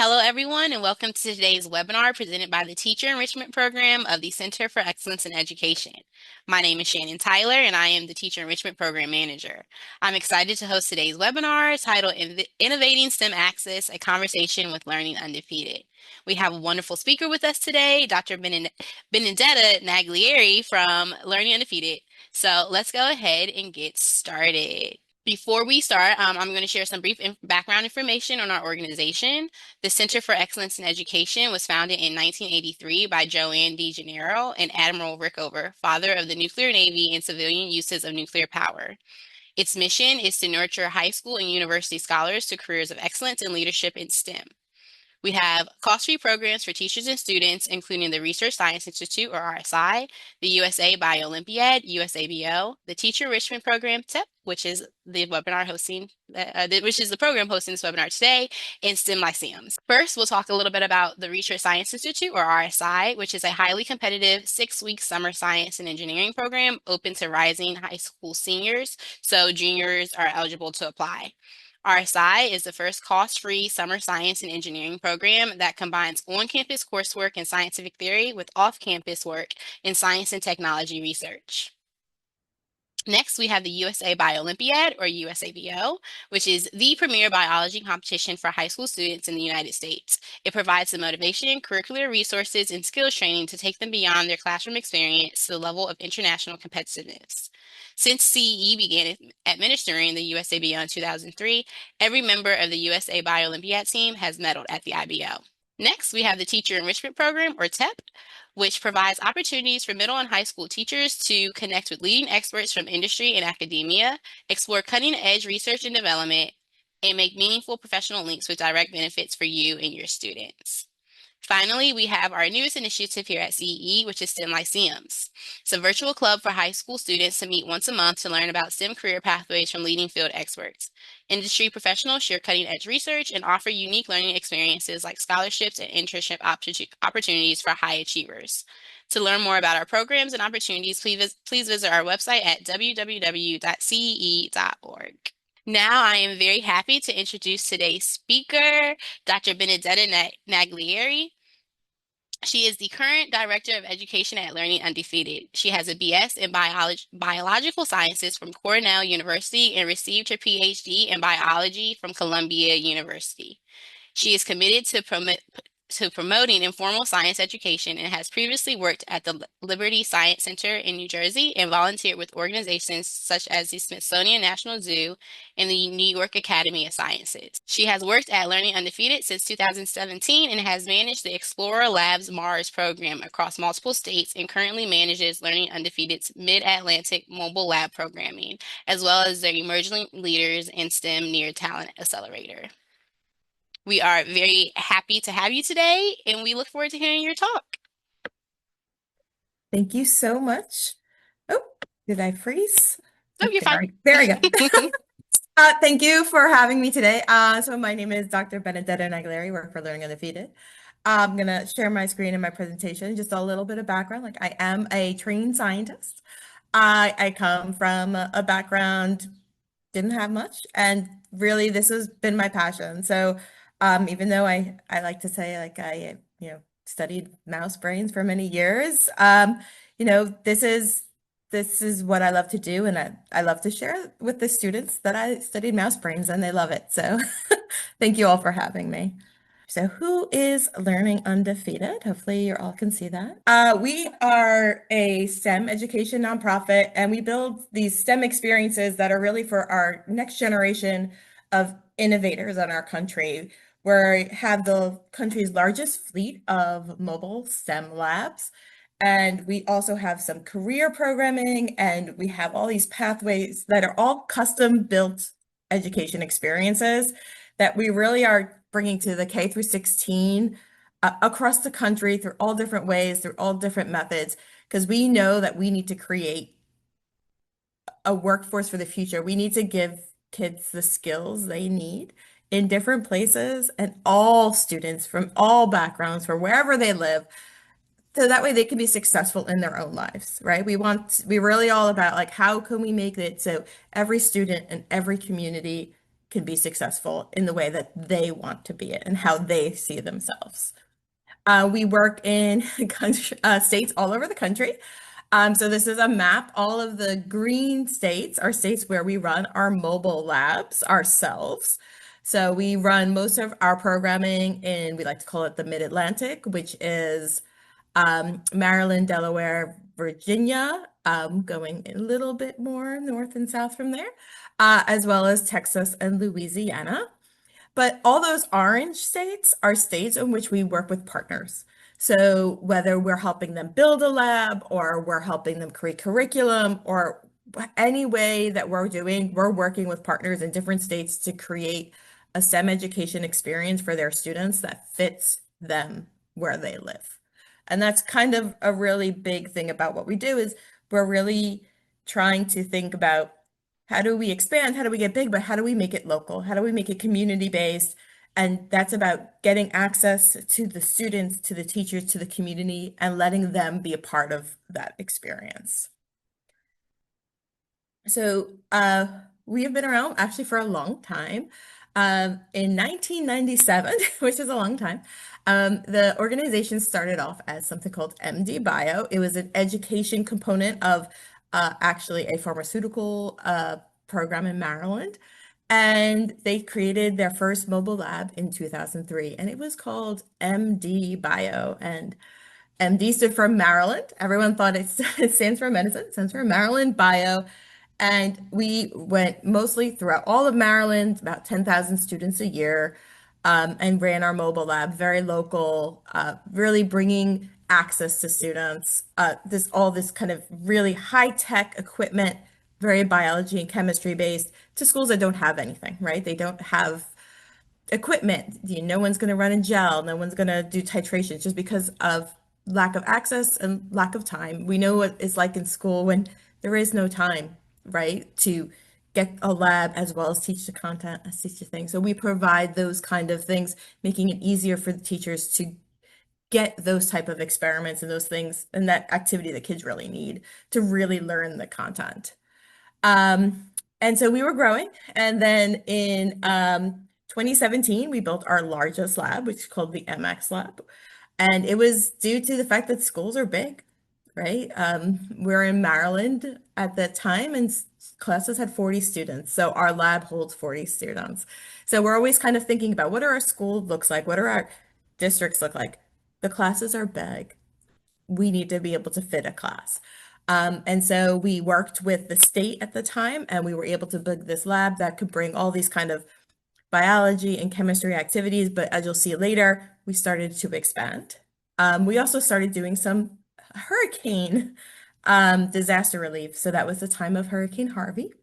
Hello, everyone, and welcome to today's webinar presented by the Teacher Enrichment Program of the Center for Excellence in Education. My name is Shannon Tyler, and I am the Teacher Enrichment Program Manager. I'm excited to host today's webinar titled Innovating STEM Access, a Conversation with Learning Undefeated. We have a wonderful speaker with us today, Dr. Benedetta Naglieri from Learning Undefeated. So let's go ahead and get started. Before we start, I'm going to share some brief background information on our organization. The Center for Excellence in Education was founded in 1983 by Joanne DeGennaro and Admiral Rickover, father of the nuclear navy and civilian uses of nuclear power. Its mission is to nurture high school and university scholars to careers of excellence and leadership in STEM. We have cost-free programs for teachers and students, including the Research Science Institute, or RSI, the USA Bio-Olympiad, USABO, the Teacher Enrichment Program, TEP, which is the webinar hosting, which is the program hosting this webinar today, and STEM Lyceums. First, we'll talk a little bit about the Research Science Institute, or RSI, which is a highly competitive 6-week summer science and engineering program open to rising high school seniors, so juniors are eligible to apply. RSI is the first cost-free summer science and engineering program that combines on-campus coursework in scientific theory with off-campus work in science and technology research. Next, we have the USA Bio-Olympiad, or USABO, which is the premier biology competition for high school students in the United States. It provides the motivation, curricular resources, and skills training to take them beyond their classroom experience to the level of international competitiveness. Since CE began administering the USABO in 2003, every member of the USA Bio-Olympiad team has medaled at the IBO. Next, we have the Teacher Enrichment Program, or TEP, which provides opportunities for middle and high school teachers to connect with leading experts from industry and academia, explore cutting-edge research and development, and make meaningful professional links with direct benefits for you and your students. Finally, we have our newest initiative here at CE, which is STEM Lyceums. It's a virtual club for high school students to meet once a month to learn about STEM career pathways from leading field experts. Industry professionals share cutting-edge research and offer unique learning experiences like scholarships and internship opportunities for high achievers. To learn more about our programs and opportunities, please visit our website at www.cee.org. Now, I am very happy to introduce today's speaker, Dr. Benedetta Naglieri. She is the current Director of Education at Learning Undefeated. She has a BS in Biological Sciences from Cornell University and received her PhD in Biology from Columbia University. She is committed to promoting informal science education and has previously worked at the Liberty Science Center in New Jersey and volunteered with organizations such as the Smithsonian National Zoo and the New York Academy of Sciences. She has worked at Learning Undefeated since 2017 and has managed the Explorer Labs Mars program across multiple states and currently manages Learning Undefeated's Mid-Atlantic mobile lab programming, as well as their Emerging Leaders in STEM Near Talent Accelerator. We are very happy to have you today, and we look forward to hearing your talk. Thank you so much. Oh, did I freeze? Oh, you're fine. There we go. Thank you for having me today. So my name is Dr. Benedetta Naglieri, work for Learning Undefeated. I'm going to share my screen and my presentation, just a little bit of background. Like I am a trained scientist. I come from a background, didn't have much, and really this has been my passion. So even though I like to say like I, studied mouse brains for many years, this is what I love to do, and I love to share with the students that I studied mouse brains and they love it. So thank you all for having me. So who is Learning Undefeated? Hopefully you all can see that. We are a STEM education nonprofit, and we build these STEM experiences that are really for our next generation of innovators in our country. We have the country's largest fleet of mobile STEM labs. And we also have some career programming, and we have all these pathways that are all custom built education experiences that we really are bringing to the K through 16 across the country through all different ways, through all different methods, because we know that we need to create a workforce for the future. We need to give kids the skills they need in different places, and all students from all backgrounds, from wherever they live, so that way they can be successful in their own lives, right? We're really all about like, how can we make it so every student in every community can be successful in the way that they want to be it and how they see themselves. We work in states all over the country. So this is a map. All of the green states are states where we run our mobile labs ourselves. So we run most of our programming in, we like to call it the Mid-Atlantic, which is Maryland, Delaware, Virginia, going a little bit more north and south from there, as well as Texas and Louisiana. But all those orange states are states in which we work with partners. So whether we're helping them build a lab or we're helping them create curriculum or any way that we're doing, we're working with partners in different states to create a STEM education experience for their students that fits them where they live. And that's kind of a really big thing about what we do is we're really trying to think about how do we expand? How do we get big? But how do we make it local? How do we make it community based? And that's about getting access to the students, to the teachers, to the community, and letting them be a part of that experience. So we have been around actually for a long time. In 1997, which is a long time, the organization started off as something called MD Bio. It was an education component of actually a pharmaceutical program in Maryland. And they created their first mobile lab in 2003, and it was called MD Bio. And MD stood for Maryland. Everyone thought it stands for medicine, it stands for Maryland Bio. And we went mostly throughout all of Maryland, about 10,000 students a year, and ran our mobile lab, very local, really bringing access to students. All this kind of really high-tech equipment, very biology and chemistry based, to schools that don't have anything, right? They don't have equipment. No one's going to run in gel. No one's going to do titrations just because of lack of access and lack of time. We know what it's like in school when there is no time, right, to get a lab as well as teach the content, as teach the things. So we provide those kind of things, making it easier for the teachers to get those type of experiments and those things and that activity that kids really need to really learn the content. And so we were growing. And then in 2017, we built our largest lab, which is called the MX Lab. And it was due to the fact that schools are big, right? We're in Maryland at that time, and classes had 40 students. So our lab holds 40 students. So we're always kind of thinking about what do our school looks like? What do our districts look like? The classes are big. We need to be able to fit a class. And so we worked with the state at the time, and we were able to build this lab that could bring all these kind of biology and chemistry activities. But as you'll see later, we started to expand. We also started doing some hurricane disaster relief. So that was the time of Hurricane Harvey.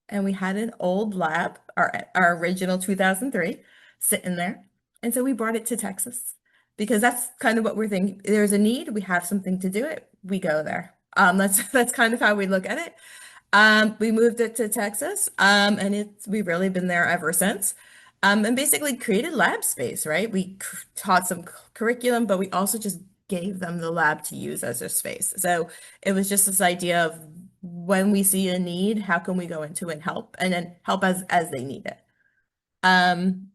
And we had an old lab, our original 2003, sitting there. And so we brought it to Texas because that's kind of what we're thinking. There's a need, we have something to do it, we go there. That's kind of how we look at it. We moved it to Texas, and we've really been there ever since. And basically created lab space, right? We taught some curriculum, but we also just gave them the lab to use as their space. So it was just this idea of when we see a need, how can we go into and help, and then help as they need it. Then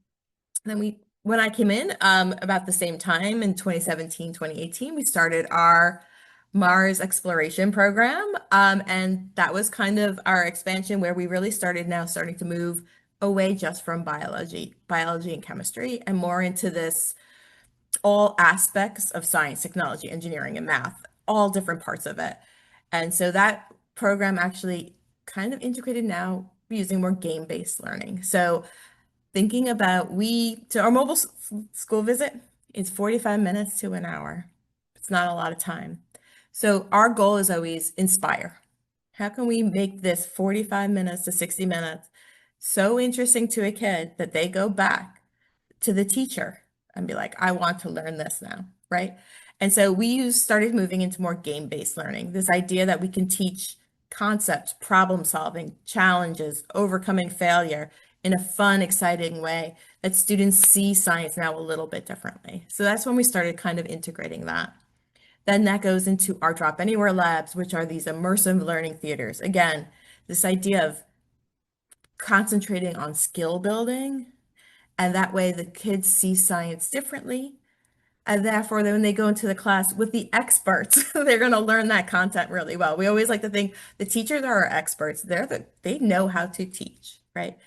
when I came in, about the same time in 2017, 2018, we started our Mars exploration program. And that was kind of our expansion where we really starting to move away just from biology and chemistry, and more into this all aspects of science, technology, engineering, and math, all different parts of it. And so that program actually kind of integrated now using more game-based learning. So thinking about our mobile school visit is 45 minutes to an hour. It's not a lot of time. So our goal is always inspire. How can we make this 45 minutes to 60 minutes so interesting to a kid that they go back to the teacher and be like, I want to learn this now, right? And so we started moving into more game-based learning, this idea that we can teach concepts, problem solving, challenges, overcoming failure in a fun, exciting way that students see science now a little bit differently. So that's when we started kind of integrating that. Then that goes into our Drop Anywhere labs, which are these immersive learning theaters. Again, this idea of concentrating on skill building. And that way the kids see science differently. And therefore, then when they go into the class with the experts, they're going to learn that content really well. We always like to think the teachers are our experts. They know how to teach, right?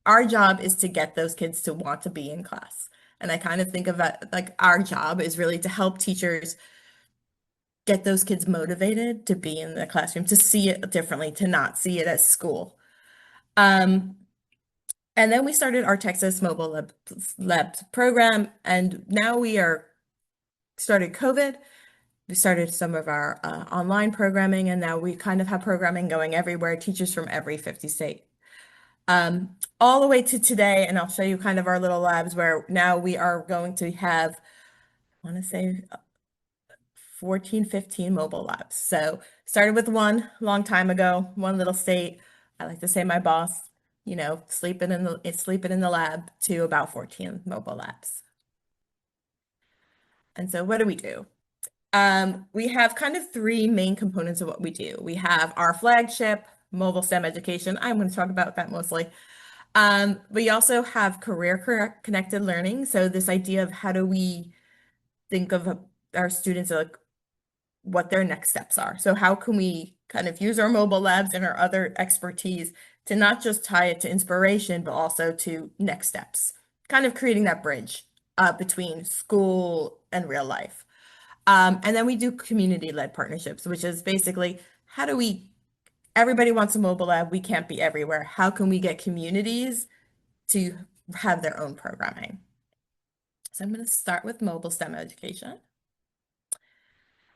Our job is to get those kids to want to be in class. And I kind of think of it like our job is really to help teachers get those kids motivated to be in the classroom, to see it differently, to not see it as school. Um, and then we started our Texas Mobile Lab program, and now we are started COVID. We started some of our online programming, and now we kind of have programming going everywhere, teachers from every 50 state. All the way to today, and I'll show you kind of our little labs where now we are going to have, I want to say 14, 15 mobile labs. So started with one long time ago, one little state. I like to say my boss, sleeping in the lab, to about 14 mobile labs. And so what do we do? We have kind of three main components of what we do. We have our flagship, mobile STEM education. I'm going to talk about that mostly. We also have career connected learning. So this idea of how do we think of our students, like what their next steps are. So how can we kind of use our mobile labs and our other expertise to not just tie it to inspiration, but also to next steps, kind of creating that bridge between school and real life. And then we do community-led partnerships, which is basically how do we, everybody wants a mobile lab, we can't be everywhere. How can we get communities to have their own programming? So I'm going to start with mobile STEM education.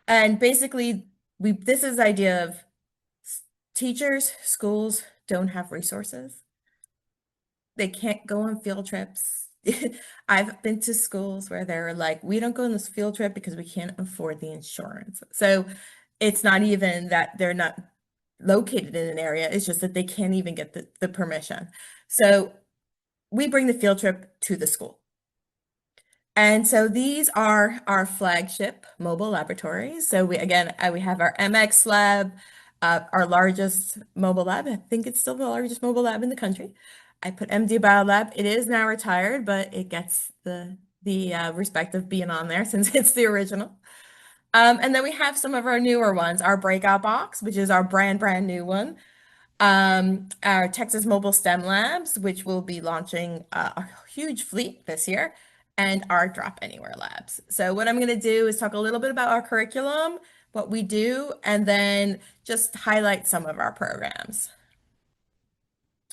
And basically, this is the idea of teachers, schools don't have resources. They can't go on field trips. I've been to schools where they're like, we don't go on this field trip because we can't afford the insurance. So it's not even that they're not located in an area, it's just that they can't even get the permission. So we bring the field trip to the school. And so these are our flagship mobile laboratories. So we have our MX lab, our largest mobile lab. I think it's still the largest mobile lab in the country. I put MD Biolab. It is now retired, but it gets the respect of being on there since it's the original. And then we have some of our newer ones, our breakout box, which is our brand new one. Our Texas Mobile STEM Labs, which will be launching a huge fleet this year, and our Drop Anywhere Labs. So what I'm going to do is talk a little bit about our curriculum, what we do, and then just highlight some of our programs.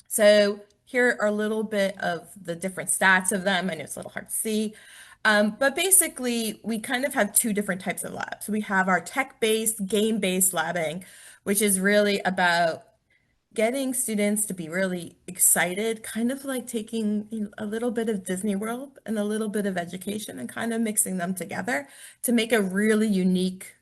So here are a little bit of the different stats of them. I know it's a little hard to see. But basically, we kind of have two different types of labs. We have our tech-based, game-based labbing, which is really about getting students to be really excited, kind of like taking a little bit of Disney World and a little bit of education and kind of mixing them together to make a really unique,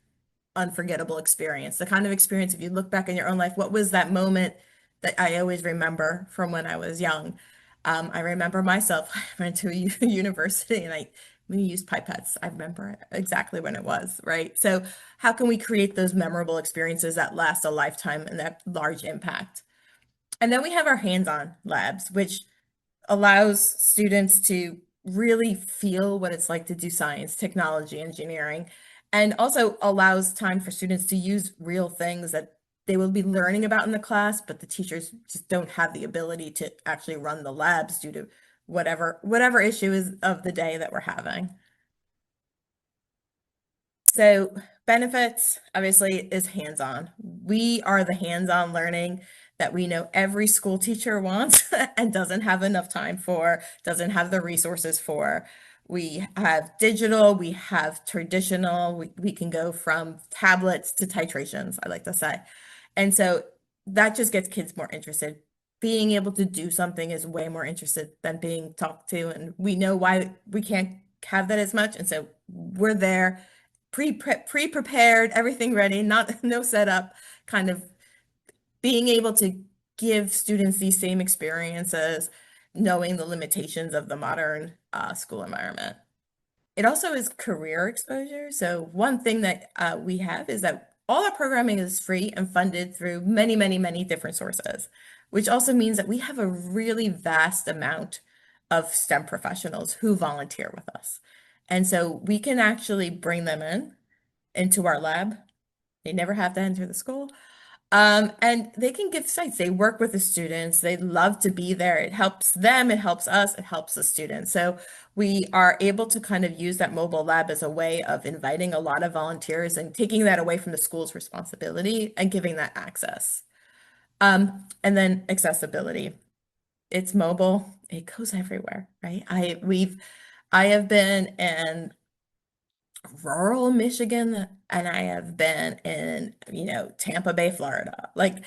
unforgettable experience. The kind of experience, if you look back in your own life, what was that moment that I always remember from when I was young? I remember myself, I went to a university and we used pipettes. I remember exactly when it was, right? So how can we create those memorable experiences that last a lifetime and that large impact? And then we have our hands-on labs, which allows students to really feel what it's like to do science, technology, engineering, and also allows time for students to use real things that they will be learning about in the class, but the teachers just don't have the ability to actually run the labs due to whatever issue is of the day that we're having. So benefits, obviously, is hands-on. We are the hands-on learning that we know every school teacher wants and doesn't have enough time for, doesn't have the resources for. We have digital, we have traditional, we can go from tablets to titrations, I like to say. And so that just gets kids more interested. Being able to do something is way more interested than being talked to. And we know why we can't have that as much. And so we're there pre-prepared, everything ready, no setup, kind of being able to give students these same experiences, knowing the limitations of the modern school environment. It also is career exposure. So one thing that we have is that all our programming is free and funded through many, many, many different sources, which also means that we have a really vast amount of STEM professionals who volunteer with us. And so we can actually bring them into our lab. They never have to enter the school. And they can give sites. They work with the students. They love to be there. It helps them, it helps us, it helps the students. So we are able to kind of use that mobile lab as a way of inviting a lot of volunteers and taking that away from the school's responsibility and giving that access. And then accessibility. It's mobile. It goes everywhere, right? I have been in rural Michigan and I have been in, Tampa Bay, Florida. Like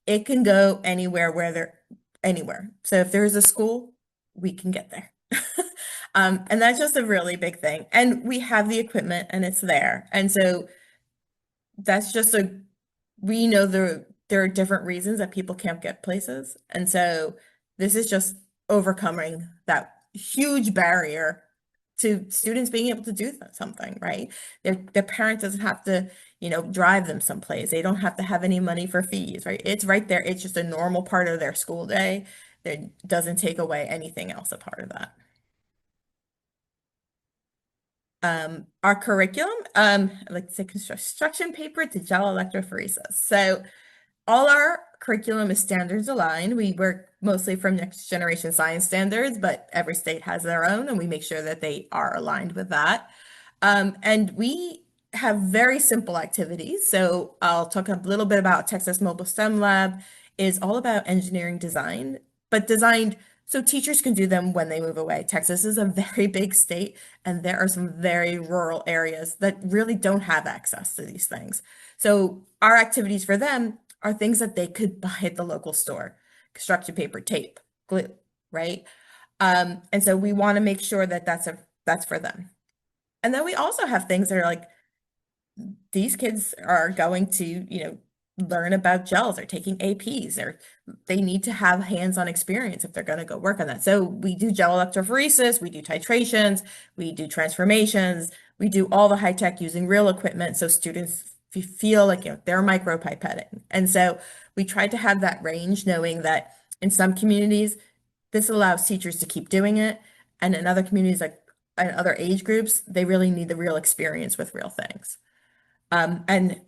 it can go anywhere anywhere. So if there's a school, we can get there. And that's just a really big thing. And we have the equipment and it's there. And so that's just we know there are different reasons that people can't get places. And so this is just overcoming that huge barrier to students being able to do something, right? Their parent doesn't have to, drive them someplace. They don't have to have any money for fees, right? It's right there. It's just a normal part of their school day that doesn't take away anything else a part of that. Our curriculum, I like to say construction paper to gel electrophoresis. So all our curriculum is standards aligned. We work mostly from next generation science standards, but every state has their own, and we make sure that they are aligned with that. And we have very simple activities. So I'll talk a little bit about Texas Mobile STEM Lab is all about engineering design, but designed so teachers can do them when they move away. Texas is a very big state, and there are some very rural areas that really don't have access to these things. So our activities for them are things that they could buy at the local store, construction paper, tape, glue, right? And so we want to make sure that that's for them. And then we also have things that are like these kids are going to, learn about gels or taking APs or they need to have hands-on experience if they're going to go work on that. So we do gel electrophoresis, we do titrations, we do transformations, we do all the high tech using real equipment so students feel like they're micropipetting. And so we tried to have that range knowing that in some communities this allows teachers to keep doing it and in other communities like in other age groups they really need the real experience with real things. And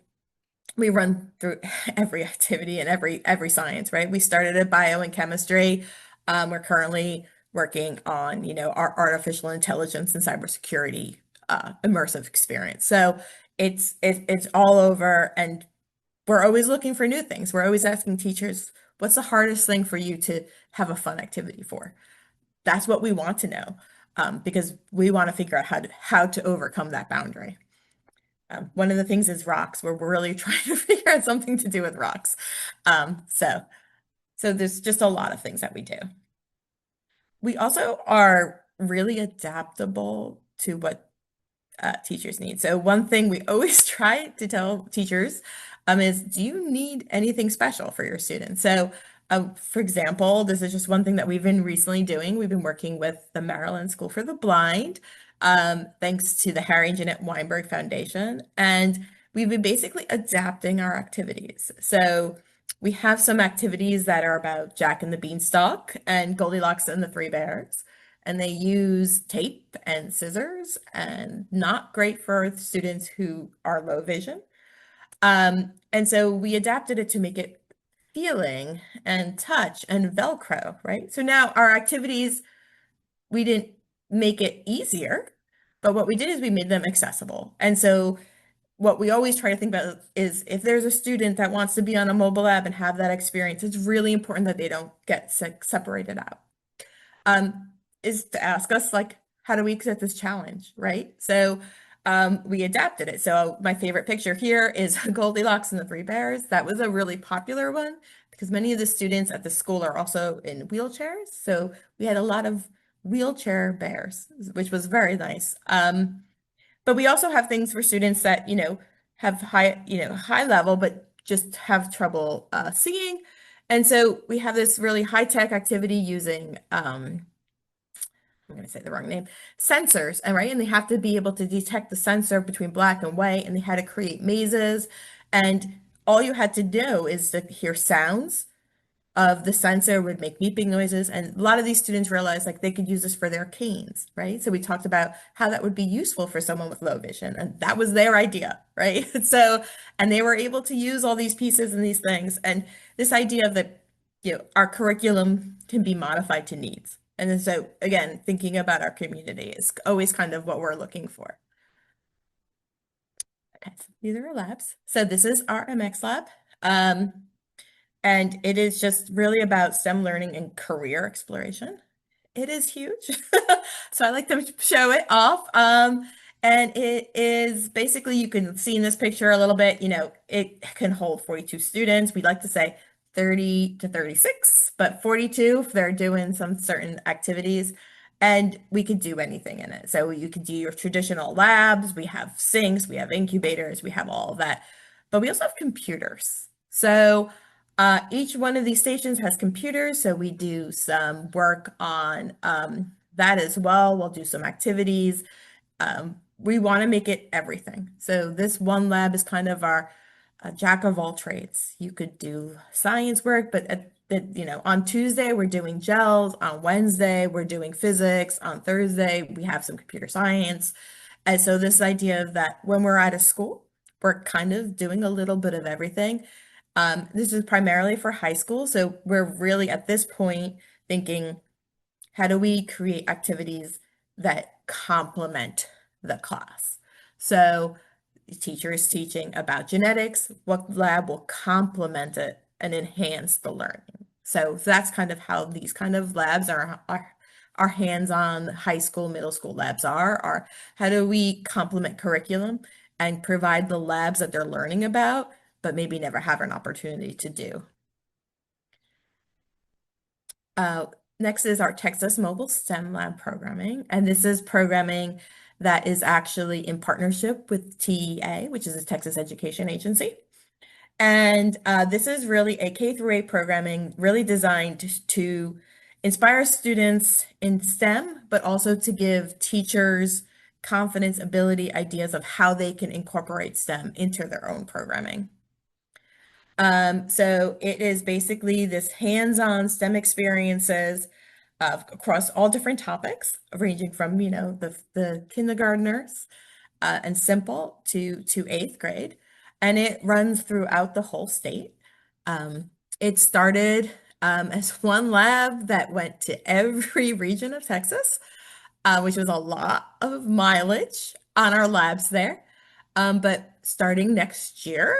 we run through every activity and every science, right? We started at bio and chemistry. We're currently working on, our artificial intelligence and cybersecurity immersive experience. So it's all over, and we're always looking for new things. We're always asking teachers, what's the hardest thing for you to have a fun activity for? That's what we want to know, because we want to figure out how to overcome that boundary. One of the things is rocks. We're really trying to figure out something to do with rocks. So there's just a lot of things that we do. We also are really adaptable to what teachers need. So one thing we always try to tell teachers is, do you need anything special for your students? So for example, this is just one thing that we've been recently doing. We've been working with the Maryland School for the Blind, thanks to the Harry and Jeanette Weinberg Foundation. And we've been basically adapting our activities. So we have some activities that are about Jack and the Beanstalk and Goldilocks and the Three Bears. And they use tape and scissors and not great for students who are low vision. And so we adapted it to make it feeling and touch and Velcro, right? So now our activities, we didn't make it easier, but what we did is we made them accessible. And so what we always try to think about is if there's a student that wants to be on a mobile app and have that experience, it's really important that they don't get separated out. Is to ask us like, how do we accept this challenge, right? So we adapted it. So my favorite picture here is Goldilocks and the Three Bears. That was a really popular one because many of the students at the school are also in wheelchairs. So we had a lot of wheelchair bears, which was very nice. But we also have things for students that, have high level, but just have trouble seeing. And so we have this really high tech activity using I'm going to say the wrong name, sensors, and right, and they have to be able to detect the sensor between black and white, and they had to create mazes, And all you had to do is to hear sounds of the sensor would make beeping noises. And a lot of these students realized like they could use this for their canes, right? So we talked about how that would be useful for someone with low vision. And that was their idea, right? So, and they were able to use all these pieces and these things. And this idea of that, our curriculum can be modified to needs. And then so again, thinking about our community is always kind of what we're looking for. Okay, so these are our labs. So this is our MX lab. Um, and it is just really about STEM learning and career exploration. It is huge. So I like to show it off. And it is basically, you can see in this picture a little bit, it can hold 42 students. We'd like to say 30 to 36, but 42 if they're doing some certain activities. And we could do anything in it. So you could do your traditional labs. We have sinks, we have incubators, we have all of that. But we also have computers. So each one of these stations has computers, so we do some work on that as well. We'll do some activities. We want to make it everything. So this one lab is kind of our jack of all trades. You could do science work, but on Tuesday we're doing gels. On Wednesday we're doing physics. On Thursday we have some computer science. And so this idea of that when we're at a school, we're kind of doing a little bit of everything. This is primarily for high school. So we're really at this point thinking, how do we create activities that complement the class? So the teacher is teaching about genetics. What lab will complement it and enhance the learning? So that's kind of how these kind of labs are hands-on high school, middle school labs are how do we complement curriculum and provide the labs that they're learning about, but maybe never have an opportunity to do. Uh, Next is our Texas Mobile STEM Lab programming. And this is programming that is actually in partnership with TEA, which is a Texas Education Agency. And this is really a K through 8 programming really designed to inspire students in STEM, but also to give teachers confidence, ability, ideas of how they can incorporate STEM into their own programming. So it is basically this hands-on STEM experiences across all different topics, ranging from, the kindergartners and simple to eighth grade. And it runs throughout the whole state. It started as one lab that went to every region of Texas, which was a lot of mileage on our labs there. But starting next year,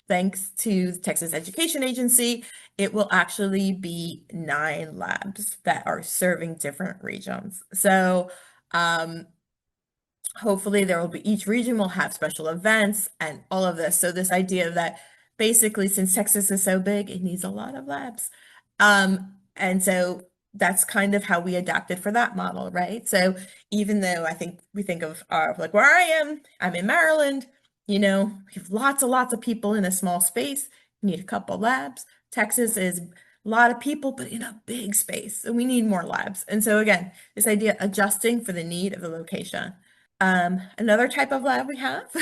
thanks to the Texas Education Agency, it will actually be 9 labs that are serving different regions. So hopefully there will be each region will have special events and all of this. So this idea that basically since Texas is so big, it needs a lot of labs. And so that's kind of how we adapted for that model, right? So even though I think we think of like where I am, I'm in Maryland, we have lots and lots of people in a small space. We need a couple labs. Texas is a lot of people, but in a big space. So we need more labs. And so again, this idea adjusting for the need of the location. Another type of lab we have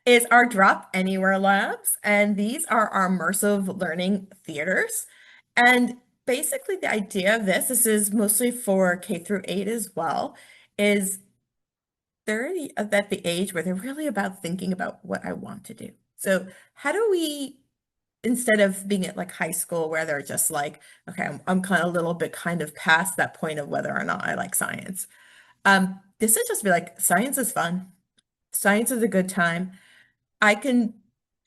is our Drop Anywhere labs, and these are our immersive learning theaters. And basically the idea of this is mostly for K through 8 as well, is they're at the age where they're really about thinking about what I want to do. So how do we, instead of being at like high school where they're just like, okay, I'm kind of a little bit kind of past that point of whether or not I like science. This is just be like, science is fun. Science is a good time. I can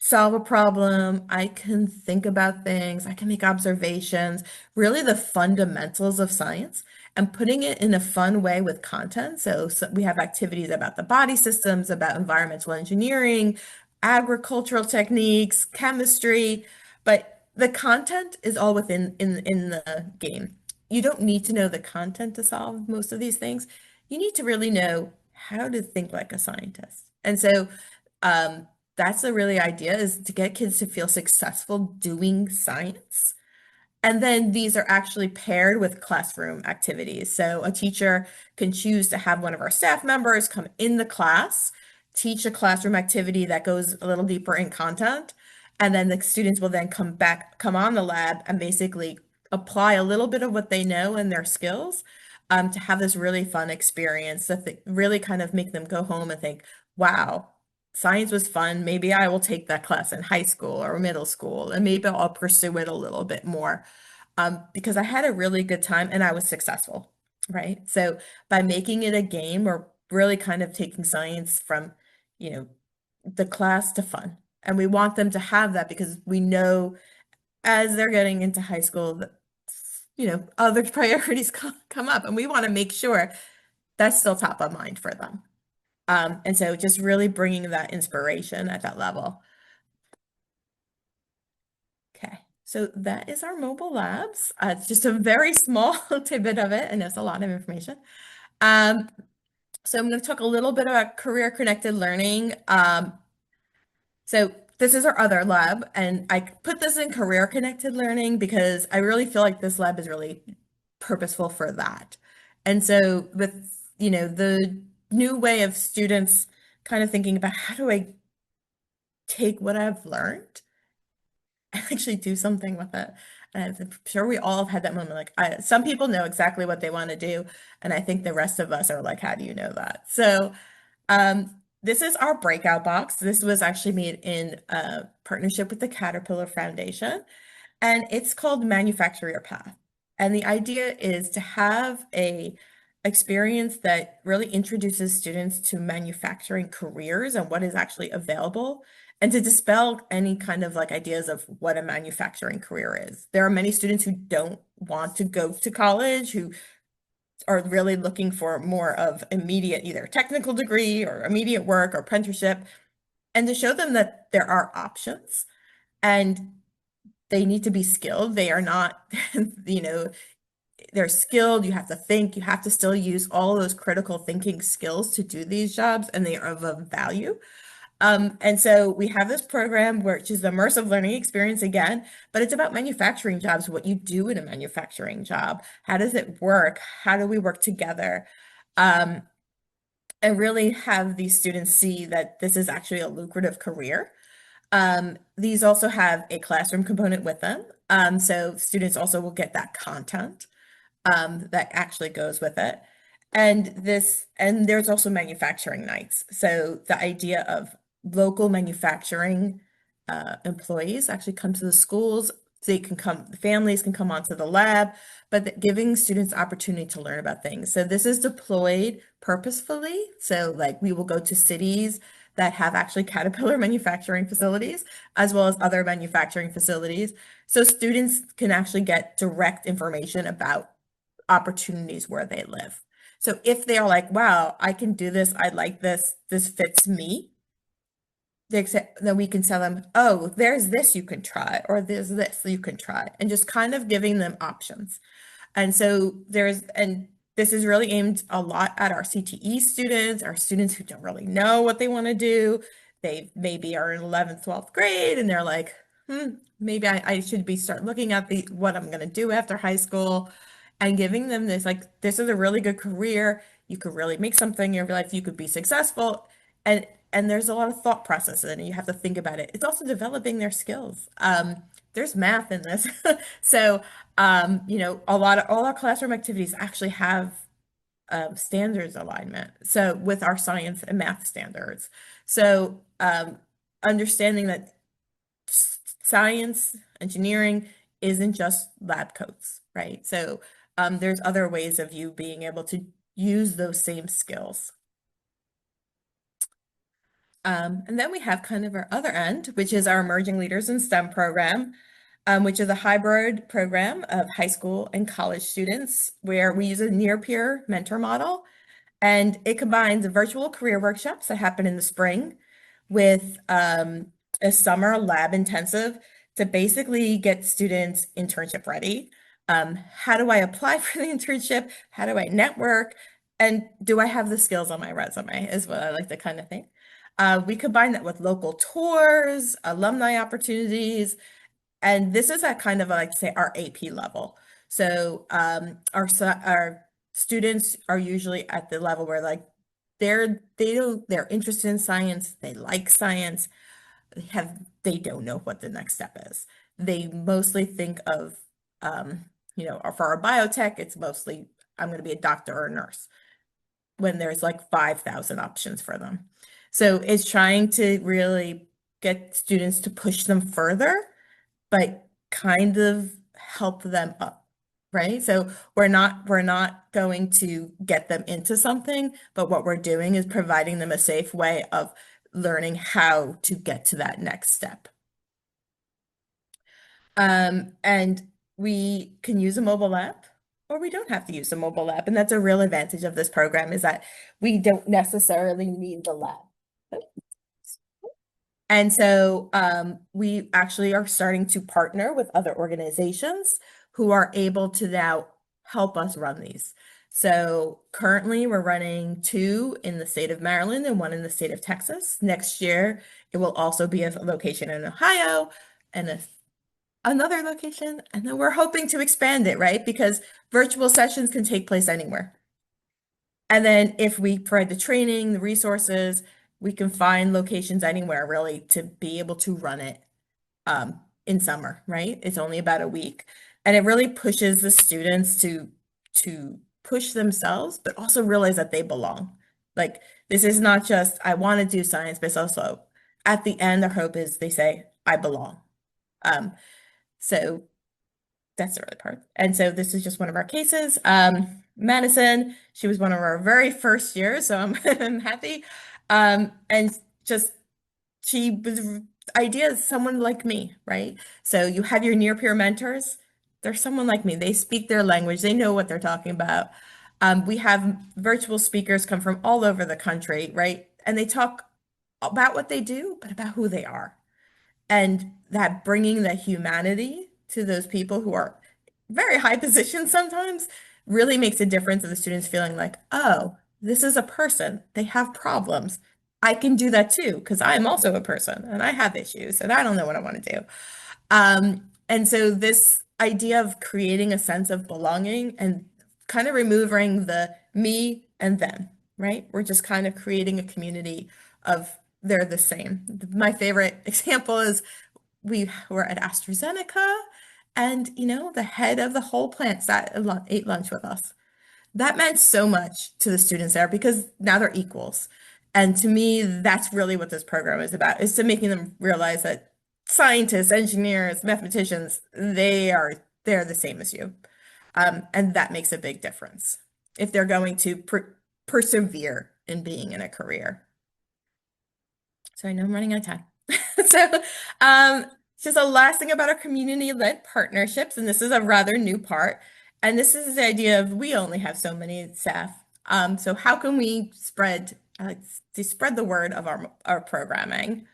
solve a problem. I can think about things. I can make observations, really the fundamentals of science and putting it in a fun way with content. So we have activities about the body systems, about environmental engineering, agricultural techniques, chemistry, but the content is all within in the game. You don't need to know the content to solve most of these things. You need to really know how to think like a scientist. And so that's the really idea is to get kids to feel successful doing science. And then these are actually paired with classroom activities. So a teacher can choose to have one of our staff members come in the class teach a classroom activity that goes a little deeper in content. And then the students will then come on the lab and basically apply a little bit of what they know and their skills to have this really fun experience that really kind of make them go home and think, wow, science was fun. Maybe I will take that class in high school or middle school, and maybe I'll pursue it a little bit more because I had a really good time and I was successful, right? So by making it a game, we're really kind of taking science from, you know, the class to fun. And we want them to have that because we know as they're getting into high school that, other priorities come up, and we want to make sure that's still top of mind for them. And so just really bringing that inspiration at that level. Okay, so that is our mobile labs. It's just a very small tidbit of it, and it's a lot of information. So I'm going to talk a little bit about career connected learning. So this is our other lab, and I put this in career connected learning because I really feel like this lab is really purposeful for that. And so with, the new way of students kind of thinking about how do I take what I've learned and actually do something with it. And I'm sure we all have had that moment. Like, some people know exactly what they want to do, and I think the rest of us are like, how do you know that? So this is our breakout box. This was actually made in partnership with the Caterpillar Foundation, and it's called Manufacture Your Path. And the idea is to have a experience that really introduces students to manufacturing careers and what is actually available, and to dispel any kind of like ideas of what a manufacturing career is. There are many students who don't want to go to college, who are really looking for more of immediate, either technical degree or immediate work or apprenticeship, and to show them that there are options and they need to be skilled. They are not, they're skilled. You have to think, you have to still use all those critical thinking skills to do these jobs, and they are of value. And so we have this program which is the immersive learning experience again, but it's about manufacturing jobs, what you do in a manufacturing job. How does it work? How do we work together? Um, and really have these students see that this is actually a lucrative career. These also have a classroom component with them. So students also will get that content that actually goes with it. And there's also manufacturing nights. So the idea of local manufacturing employees actually come to the schools. They can come, families can come onto the lab, but giving students opportunity to learn about things. So this is deployed purposefully. So like we will go to cities that have actually Caterpillar manufacturing facilities, as well as other manufacturing facilities. So students can actually get direct information about opportunities where they live. So if they are like, wow, I can do this, I like this fits me, then we can tell them, oh, there's this you can try, or there's this you can try, and just kind of giving them options. And so and this is really aimed a lot at our CTE students, our students who don't really know what they want to do. They maybe are in 11th, 12th grade, and they're like, maybe I should start looking at what I'm going to do after high school, and giving them this, like, this is a really good career. You could really make something in your life. You could be successful. And there's a lot of thought process in it, and you have to think about it. It's also developing their skills. There's math in this. So, all our classroom activities actually have standards alignment. So with our science and math standards. So understanding that science, engineering isn't just lab coats, right? So there's other ways of you being able to use those same skills. And then we have kind of our other end, which is our Emerging Leaders in STEM program, which is a hybrid program of high school and college students where we use a near-peer mentor model. And it combines virtual career workshops that happen in the spring with a summer lab intensive to basically get students internship ready. How do I apply for the internship? How do I network? And do I have the skills on my resume is what I like to kind of think. We combine that with local tours, alumni opportunities, and this is at kind of like say our AP level. So our students are usually at the level where like they're interested in science, they like science, they don't know what the next step is. They mostly think of for our biotech, it's mostly I'm going to be a doctor or a nurse when there's like 5,000 options for them. So it's trying to really get students to push them further, but kind of help them up, right? So we're not going to get them into something, but what we're doing is providing them a safe way of learning how to get to that next step. And we can use a mobile app or we don't have to use a mobile app. And that's a real advantage of this program is that we don't necessarily need the lab. And so we actually are starting to partner with other organizations who are able to now help us run these. So currently we're running two in the state of Maryland and one in the state of Texas. Next year, it will also be a location in Ohio and another location. And then we're hoping to expand it, right? Because virtual sessions can take place anywhere. And then if we provide the training, the resources, we can find locations anywhere really to be able to run it in summer, right? It's only about a week. And it really pushes the students to push themselves, but also realize that they belong. Like this is not just I want to do science, but it's also at the end, their hope is they say, I belong. So that's the early part. And so this is just one of our cases. Madison, she was one of our very first years, so I'm happy. And just she was idea is someone like me, right? So you have your near peer mentors. They're someone like me. They speak their language. They know what they're talking about. We have virtual speakers come from all over the country, right? And they talk about what they do, but about who they are. And that bringing the humanity to those people who are very high positions sometimes really makes a difference in the students feeling like, oh, this is a person. They have problems. I can do that too, because I'm also a person and I have issues and I don't know what I want to do. And so this idea of creating a sense of belonging and kind of removing the me and them, right? We're just kind of creating a community of they're the same. My favorite example is we were at AstraZeneca and the head of the whole plant ate lunch with us. That meant so much to the students there because now they're equals. And to me, that's really what this program is about, is to making them realize that scientists, engineers, mathematicians, they're the same as you. And that makes a big difference if they're going to persevere in being in a career. So I know I'm running out of time. So just a last thing about our community-led partnerships, and this is a rather new part. And this is the idea of we only have so many staff. So how can we spread the word of our programming?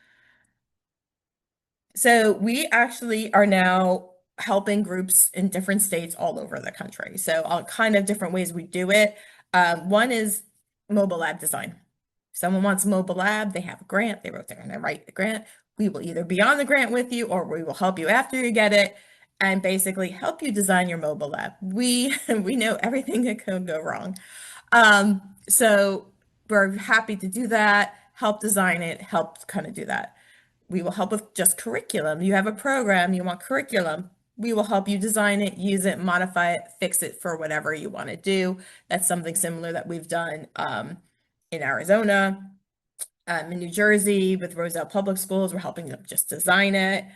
So we actually are now helping groups in different states all over the country. So all kind of different ways we do it. One is mobile lab design. If someone wants a mobile lab, they have a grant, they're going to write the grant. We will either be on the grant with you or we will help you after you get it and basically help you design your mobile lab. We know everything that could go wrong. So we're happy to do that, help design it, help kind of do that. We will help with just curriculum. You have a program, you want curriculum. We will help you design it, use it, modify it, fix it for whatever you want to do. That's something similar that we've done in Arizona, in New Jersey with Roselle Public Schools. We're helping them just design it.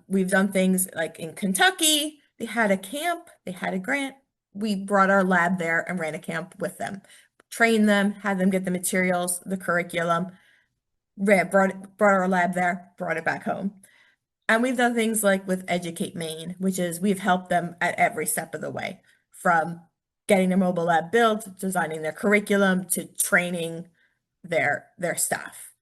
We've done things like in Kentucky, they had a camp, they had a grant. We brought our lab there and ran a camp with them, trained them, had them get the materials, the curriculum, brought our lab there, brought it back home. And we've done things like with Educate Maine, which is we've helped them at every step of the way, from getting their mobile lab built, designing their curriculum, to training their staff.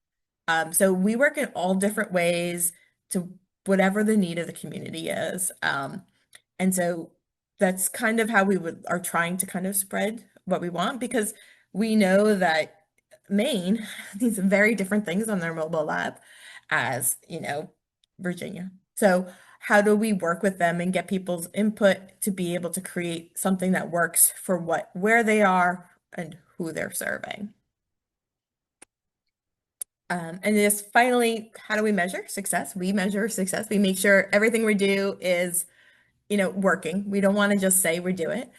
So we work in all different ways to whatever the need of the community is. And so that's kind of how we are trying to kind of spread what we want, because we know that Maine needs very different things on their mobile lab as, Virginia. So how do we work with them and get people's input to be able to create something that works for where they are and who they're serving? And just finally, how do we measure success? We measure success. We make sure everything we do is, working. We don't want to just say we do it.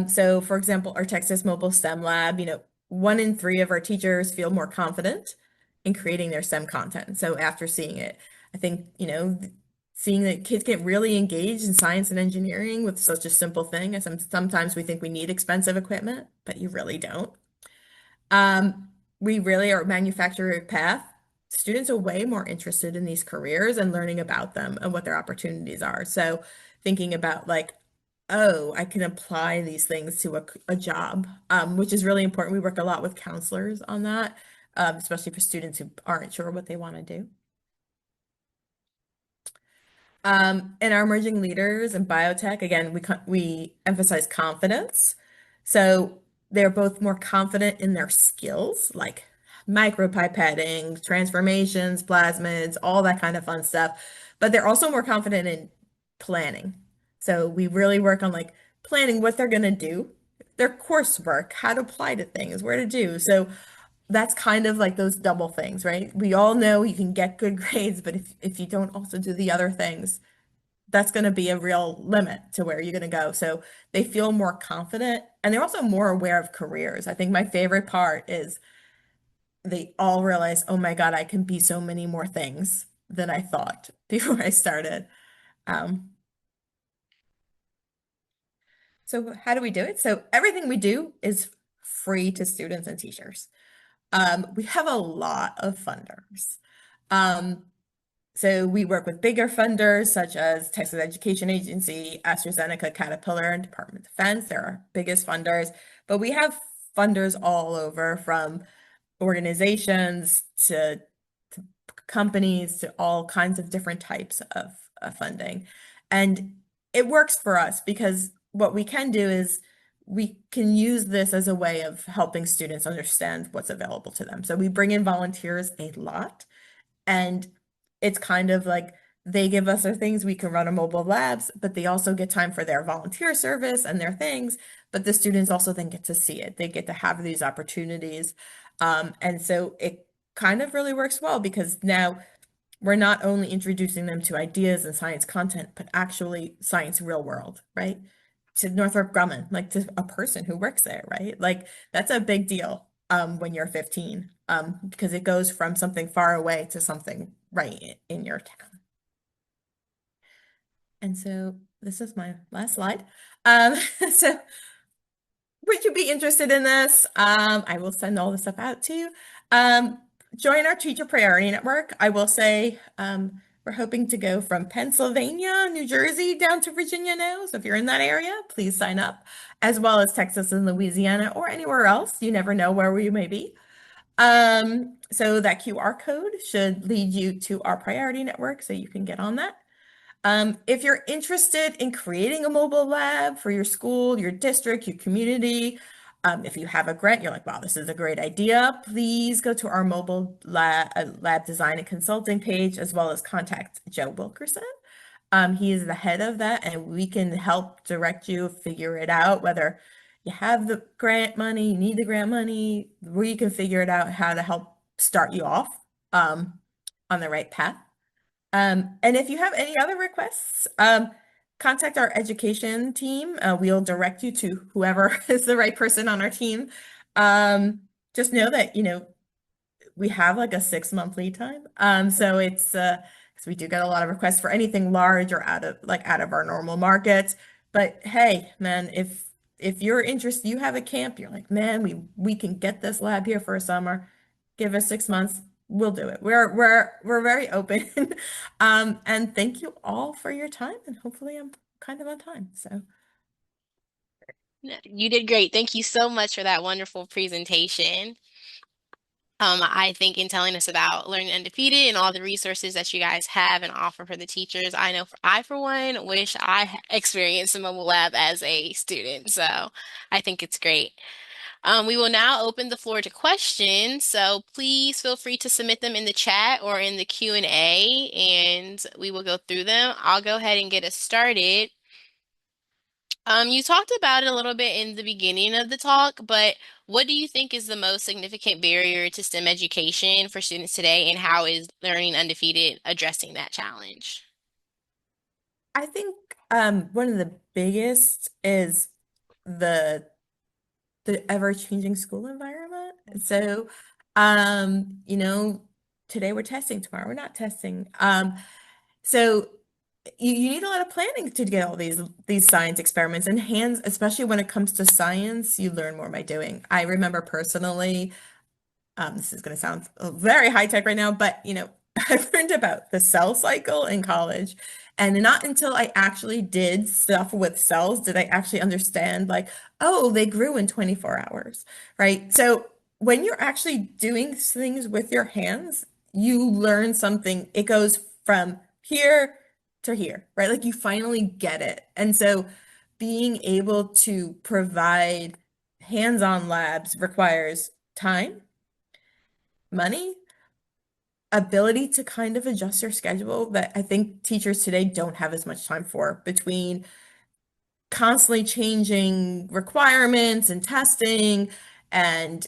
So for example, our Texas Mobile STEM Lab, 1 in 3 of our teachers feel more confident in creating their STEM content. So after seeing it, I think, seeing that kids get really engaged in science and engineering with such a simple thing, as sometimes we think we need expensive equipment, but you really don't. We really are a manufacturer path. Students are way more interested in these careers and learning about them and what their opportunities are. So thinking about like, oh, I can apply these things to a job, which is really important. We work a lot with counselors on that, especially for students who aren't sure what they want to do. And our emerging leaders in biotech, again, we emphasize confidence. So they're both more confident in their skills, like micropipetting, transformations, plasmids, all that kind of fun stuff. But they're also more confident in planning. So we really work on like planning what they're going to do, their coursework, how to apply to things, where to do. So that's kind of like those double things, right? We all know you can get good grades, but if you don't also do the other things, that's going to be a real limit to where you're going to go. So they feel more confident and they're also more aware of careers. I think my favorite part is they all realize, oh my God, I can be so many more things than I thought before I started. Um, so how do we do it? So everything we do is free to students and teachers. We have a lot of funders. Um, So we work with bigger funders such as Texas Education Agency, AstraZeneca, Caterpillar, and Department of Defense. They're our biggest funders, but we have funders all over from organizations to companies to all kinds of different types of funding. And it works for us because what we can do is we can use this as a way of helping students understand what's available to them. So we bring in volunteers a lot. And it's kind of like they give us their things, we can run our mobile labs, but they also get time for their volunteer service and their things. But the students also then get to see it. They get to have these opportunities. And so it kind of really works well because now we're not only introducing them to ideas and science content, but actually science real world, right? To Northrop Grumman, like to a person who works there, right? Like that's a big deal when you're 15, because it goes from something far away to something right in your town. And so this is my last slide. Um, so would you be interested in this? I will send all the stuff out to you. Um, Join our teacher priority network. I will say we're hoping to go from Pennsylvania, New Jersey down to Virginia now. So if you're in that area, please sign up, as well as Texas and Louisiana or anywhere else. You never know where we may be. So that QR code should lead you to our priority network so you can get on that. If you're interested in creating a mobile lab for your school, your district, your community, if you have a grant, you're like, wow, this is a great idea, please go to our mobile lab design and consulting page, as well as contact Joe Wilkerson. He is the head of that, and we can help direct you, figure it out, whether you have the grant money, you need the grant money, we can figure it out how to help start you off on the right path. And if you have any other requests, contact our education team. We'll direct you to whoever is the right person on our team. Just know that, we have like a 6 month lead time. So it's because we do get a lot of requests for anything large or out of our normal markets. But hey, man, if you're interested, you have a camp, you're like, man, we can get this lab here for a summer. Give us 6 months, we'll do it. We're very open. And thank you all for your time, and hopefully I'm kind of on time. So You did great. Thank you so much for that wonderful presentation. I think in telling us about Learning Undefeated and all the resources that you guys have and offer for the teachers, I know I, for one, wish I experienced a mobile lab as a student. So I think it's great. We will now open the floor to questions. So please feel free to submit them in the chat or in the Q&A, and we will go through them. I'll go ahead and get us started. You talked about it a little bit in the beginning of the talk, but what do you think is the most significant barrier to STEM education for students today, and how is Learning Undefeated addressing that challenge? I think one of the biggest is the the ever-changing school environment. So, you know, today we're testing, tomorrow we're not testing. So you need a lot of planning to get all these science experiments and hands, especially when it comes to science, you learn more by doing. I remember personally this is going to sound very high tech right now, but I learned about the cell cycle in college. And not until I actually did stuff with cells did I actually understand, like, oh, they grew in 24 hours, right? So when you're actually doing things with your hands, you learn something. It goes from here to here, right? Like you finally get it. And so being able to provide hands-on labs requires time, money, ability to kind of adjust your schedule that I think teachers today don't have as much time for between constantly changing requirements and testing and,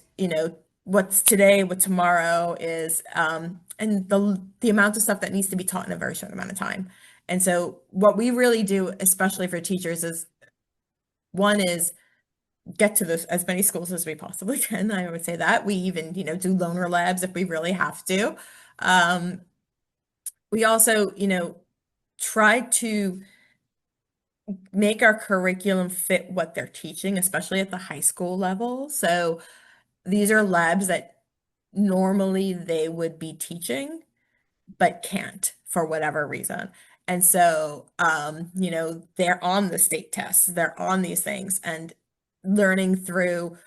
what's today, what tomorrow is, and the amount of stuff that needs to be taught in a very short amount of time. And so what we really do, especially for teachers, is one is get to this as many schools as we possibly can. I would say that we even, do loaner labs if we really have to. Um, we also, try to make our curriculum fit what they're teaching, especially at the high school level. So these are labs that normally they would be teaching, but can't for whatever reason. And so, they're on the state tests, they're on these things and learning through.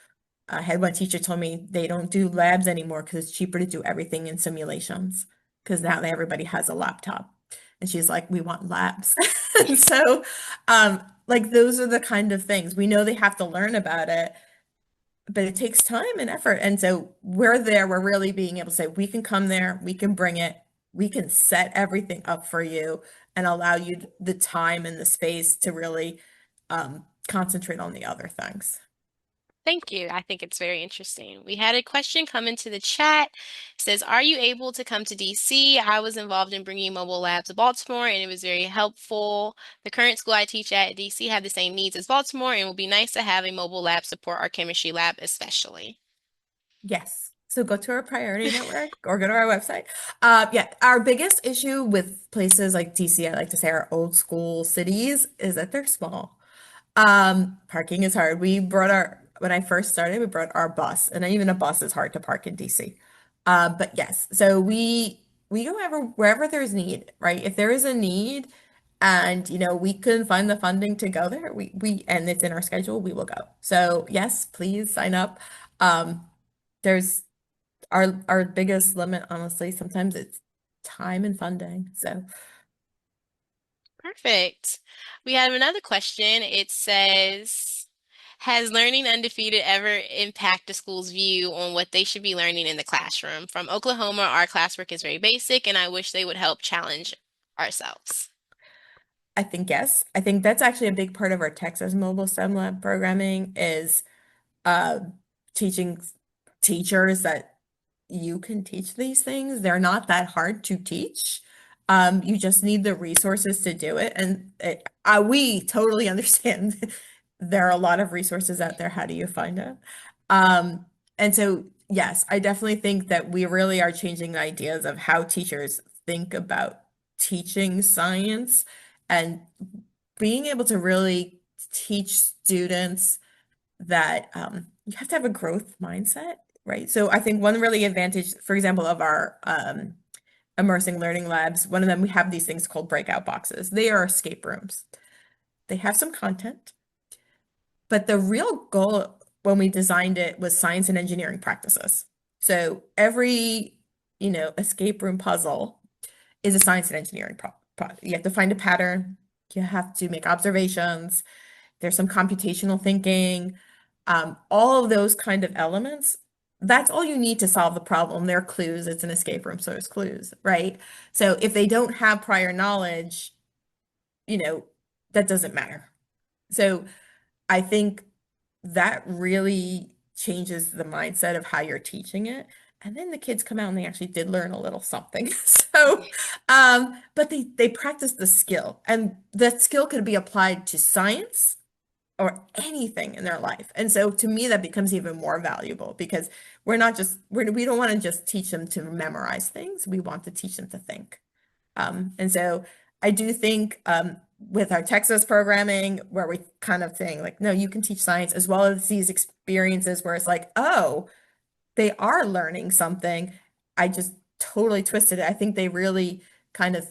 I had one teacher told me they don't do labs anymore because it's cheaper to do everything in simulations because now everybody has a laptop. And she's like, we want labs. And so, like those are the kind of things we know they have to learn about it, but it takes time and effort. And so we're there, we're really being able to say, we can come there, we can bring it, we can set everything up for you and allow you the time and the space to really concentrate on the other things. Thank you. I think it's very interesting. We had a question come into the chat. It says, are you able to come to DC? I was involved in bringing mobile lab to Baltimore and it was very helpful. The current school I teach at DC have the same needs as Baltimore and it would be nice to have a mobile lab support our chemistry lab especially. Yes. So go to our priority network or go to our website. Yeah, our biggest issue with places like DC, I like to say our old school cities, is that they're small. Parking is hard. When I first started, we brought our bus, and even a bus is hard to park in DC. But yes, so we go wherever there's need, right? If there is a need and we can find the funding to go there, we and it's in our schedule, we will go. So yes, please sign up. There's our biggest limit, honestly, sometimes it's time and funding. So Perfect. We have another question. It says, has Learning Undefeated ever impact a school's view on what they should be learning in the classroom? From Oklahoma, our classwork is very basic, and I wish they would help challenge ourselves. I think yes. I think that's actually a big part of our Texas Mobile STEM Lab programming is uh, teaching teachers that you can teach these things. They're not that hard to teach. You just need the resources to do it. And we totally understand there are a lot of resources out there. How do you find it? And so, yes, I definitely think that we really are changing the ideas of how teachers think about teaching science and being able to really teach students that you have to have a growth mindset, right? So I think one really advantage, for example, of our immersing learning labs, one of them, we have these things called breakout boxes. They are escape rooms. They have some content, but the real goal when we designed it was science and engineering practices. So every, escape room puzzle is a science and engineering problem. You have to find a pattern. You have to make observations. There's some computational thinking, all of those kind of elements. That's all you need to solve the problem. There are clues. It's an escape room, so there's clues, right? So if they don't have prior knowledge, you know, that doesn't matter. So I think that really changes the mindset of how you're teaching it. And then the kids come out and they actually did learn a little something. So, but they practice the skill, and that skill could be applied to science or anything in their life. And so to me, that becomes even more valuable because we don't want to just teach them to memorize things. We want to teach them to think. And so I do think with our Texas programming, where we kind of saying like, no, you can teach science as well as these experiences where it's like, oh, they are learning something. I just totally twisted it. I think they really kind of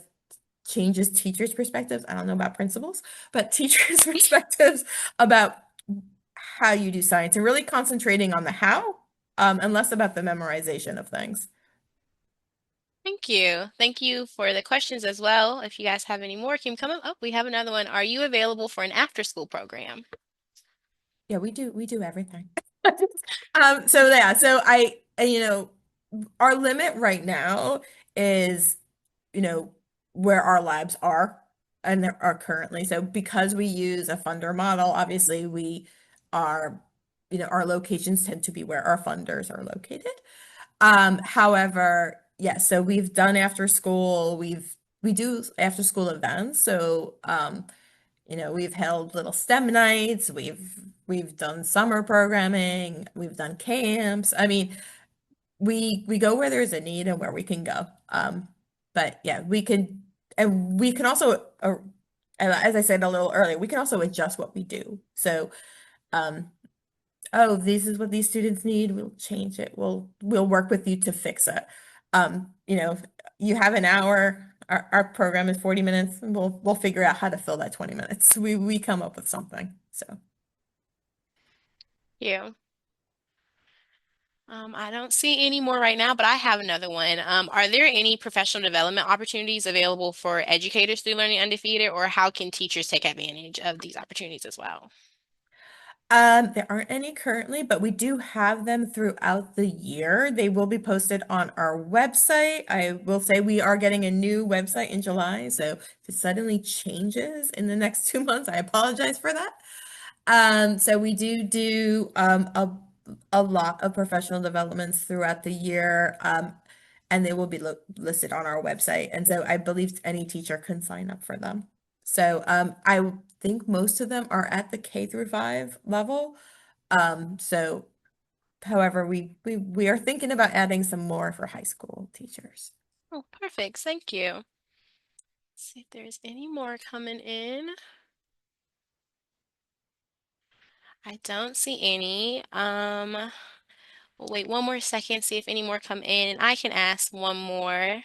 changes teachers' perspectives. I don't know about principals, but teachers' perspectives about how you do science and really concentrating on the how, and less about the memorization of things. Thank you. Thank you for the questions as well. If you guys have any more, can come up. Oh, we have another one. Are you available for an after-school program? Yeah, we do everything. So yeah, so our limit right now is, where our labs are and there are currently. So because we use a funder model, obviously we are, our locations tend to be where our funders are located. However, yes, so we've done after school, we do after school events. So we've held little STEM nights, we've done summer programming, we've done camps. I mean, we go where there's a need and where we can go. But yeah, we can also, as I said a little earlier, we can also adjust what we do. So, um, oh, this is what these students need, we'll change it. We'll work with you to fix it. Um, you know, you have an hour, our program is 40 minutes, and we'll figure out how to fill that 20 minutes. We come up with something. So. Yeah. I don't see any more right now, but I have another one. Are there any professional development opportunities available for educators through Learning Undefeated, or how can teachers take advantage of these opportunities as well? There aren't any currently, but we do have them throughout the year. They will be posted on our website. I will say we are getting a new website in July, so if it suddenly changes in the next 2 months, I apologize for that. So we do a lot of professional developments throughout the year, and they will be listed on our website. And so I believe any teacher can sign up for them. So I think most of them are at the K through 5 level. So however, we are thinking about adding some more for high school teachers. Oh, perfect. Thank you. Let's see if there's any more coming in. I don't see any. We'll wait one more second, see if any more come in, and I can ask one more.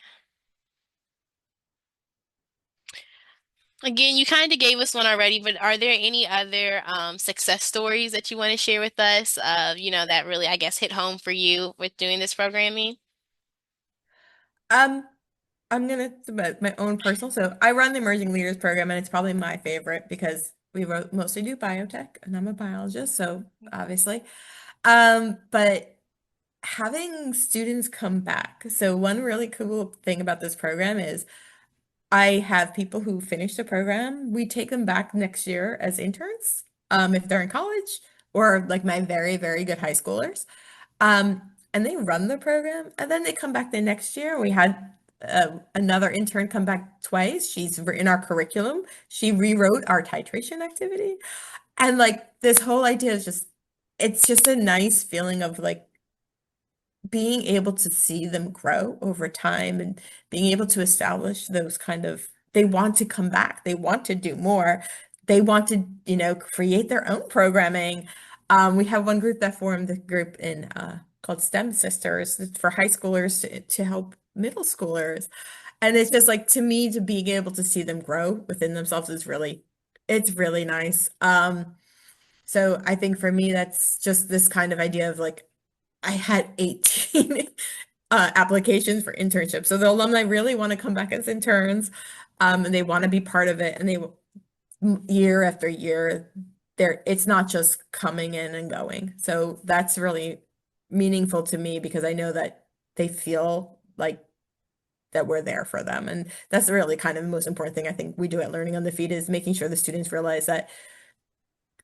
Again, you kind of gave us one already, but are there any other success stories that you want to share with us, that really, I guess, hit home for you with doing this programming? Um, I'm gonna about my own personal. So I run the Emerging Leaders program, and it's probably my favorite because mostly do biotech, and I'm a biologist, so obviously. But having students come back. So one really cool thing about this program is I have people who finish the program. We take them back next year as interns, if they're in college, or like my very, very good high schoolers. And they run the program, and then they come back the next year. We had another intern come back twice. She's in our curriculum. She rewrote our titration activity. And like this whole idea is it's just a nice feeling of like being able to see them grow over time and being able to establish those kind of, they want to come back, they want to do more, they want to, create their own programming. We have one group that formed a group in called STEM Sisters for high schoolers to help middle schoolers. And it's just like to me, to being able to see them grow within themselves is it's really nice. So I think for me, that's just this kind of idea of like, I had 18 applications for internships. So the alumni really want to come back as interns, and they want to be part of it. And year after year, it's not just coming in and going. So that's really meaningful to me because I know that they feel like that we're there for them. And that's really kind of the most important thing I think we do at Learning Undefeated is making sure the students realize that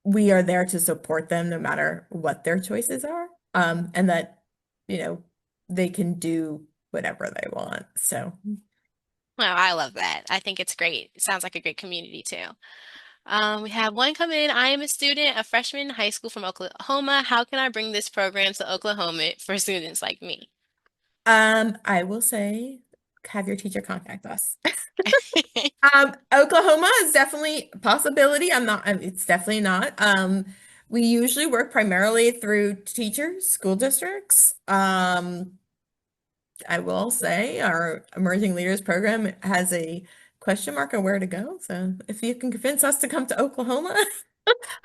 we are there to support them no matter what their choices are, and that, you know, they can do whatever they want. So, Well, I love that. I think it's great. It sounds like a great community too. We have one come in. I am a student, a freshman in high school from Oklahoma. How can I bring this program to Oklahoma for students like me? I will say, have your teacher contact us. Oklahoma is definitely a possibility. It's definitely not. We usually work primarily through teachers, school districts. I will say our Emerging Leaders program has a question mark on where to go. So if you can convince us to come to Oklahoma,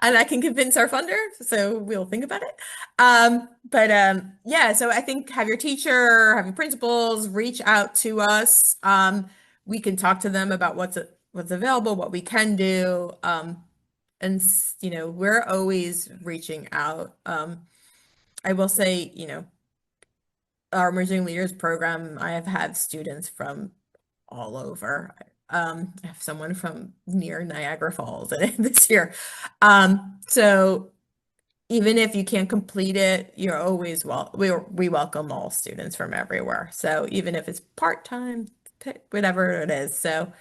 and I can convince our funder, so we'll think about it. Yeah, so I think have your teacher, have your principals reach out to us. We can talk to them about what's available, what we can do. And we're always reaching out. I will say, our Emerging Leaders program, I have had students from all over. I have someone from near Niagara Falls this year. So even if you can't complete it, you're always we welcome all students from everywhere. So even if it's part-time, whatever it is. So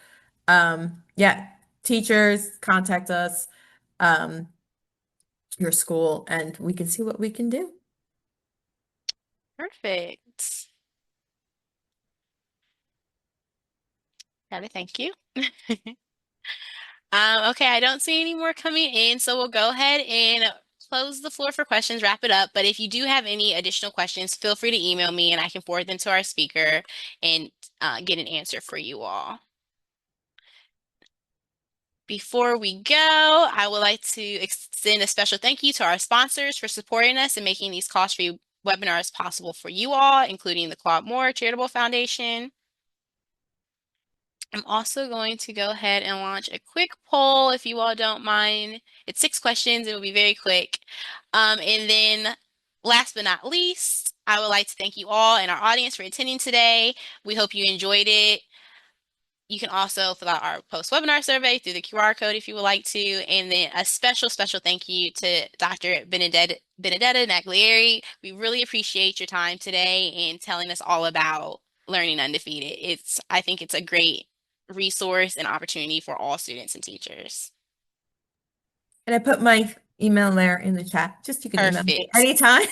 yeah, teachers contact us, um, your school, and we can see what we can do. Perfect. Got it. Thank you. Okay, I don't see any more coming in, so we'll go ahead and close the floor for questions, wrap it up. But if you do have any additional questions, feel free to email me and I can forward them to our speaker and get an answer for you all. Before we go, I would like to extend a special thank you to our sponsors for supporting us and making these cost-free webinars possible for you all, including the Claude Moore Charitable Foundation. I'm also going to go ahead and launch a quick poll if you all don't mind. It's 6 questions. It will be very quick. And then last but not least, I would like to thank you all and our audience for attending today. We hope you enjoyed it. You can also fill out our post-webinar survey through the QR code if you would like to. And then a special, special thank you to Dr. Benedetta Naglieri. We really appreciate your time today and telling us all about Learning Undefeated. I think it's a great resource and opportunity for all students and teachers. And I put my email there in the chat. Just you can email me Perfect. anytime.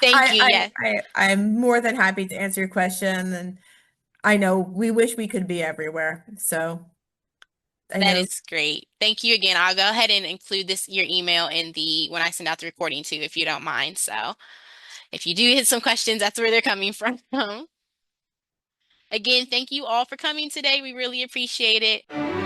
Thank you. Yes, I'm more than happy to answer your question. And I know we wish we could be everywhere. So I that know. is great. Thank you again. I'll go ahead and include your email in the when I send out the recording too, if you don't mind. So if you do hit some questions, that's where they're coming from. Again, thank you all for coming today. We really appreciate it.